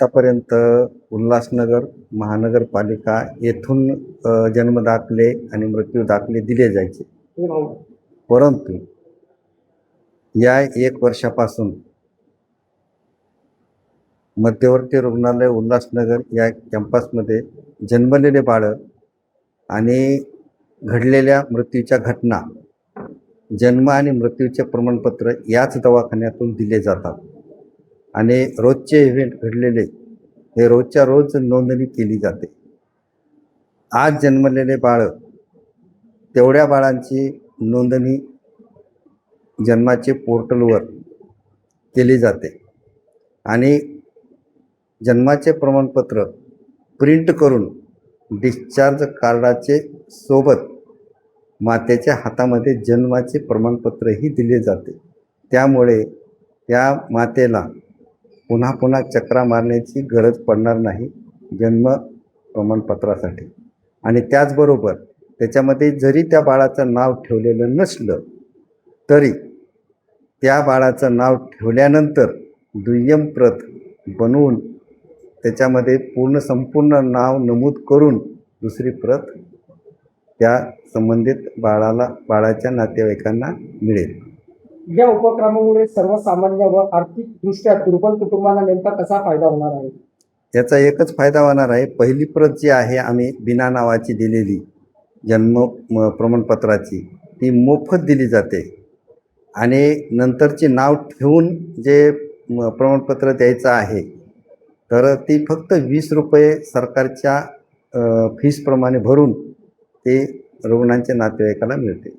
आत्तापर्यंत उल्हासनगर महानगरपालिका येथून जन्मदाखले आणि मृत्यू दाखले दिले जायचे, परंतु या 1 वर्षापासून मध्यवर्ती रुग्णालय उल्हासनगर या कॅम्पसमध्ये जन्मलेले बाळं आणि घडलेल्या मृत्यूच्या घटना, जन्म आणि मृत्यूचे प्रमाणपत्र याच दवाखान्यातून दिले जातात आणि रोजचे इव्हेंट घडलेले हे रोजच्या रोज नोंदणी केली जाते. आज जन्मलेले बाळं, तेवढ्या बाळांची नोंदणी जन्माचे पोर्टलवर केली जाते आणि जन्माचे प्रमाणपत्र प्रिंट करून डिस्चार्ज कार्डाचे सोबत मातेच्या हातामध्ये जन्माचे प्रमाणपत्रही दिले जाते. त्यामुळे त्या मातेला पुन्हा पुन्हा चक्रा मारण्याची गरज पडणार नाही जन्म प्रमाणपत्रासाठी. आणि त्याचबरोबर त्याच्यामध्ये जरी त्या बाळाचं नाव ठेवलेलं नसलं तरी त्या बाळाचं नाव ठेवल्यानंतर दुय्यम प्रत बनवून त्याच्यामध्ये संपूर्ण नाव नमूद करून दुसरी प्रत त्या संबंधित बाळाच्या नातेवाईकांना मिळेल. या उपक्रमामुळे सर्वसामान्य व आर्थिकदृष्ट्या दुर्बल कुटुंबांना नेमका कसा फायदा होणार आहे? याचा एकच फायदा होणार आहे. पहिली प्रत जी आहे आम्ही बिना नावाची दिलेली जन्म प्रमाणपत्राची, ती मोफत दिली जाते आणि नंतरचे नाव ठेवून जे प्रमाणपत्र द्यायचं आहे तर ती फक्त 20 रुपये सरकारच्या फीसप्रमाणे भरून ते रुग्णांच्या नातेवाईकाला मिळते.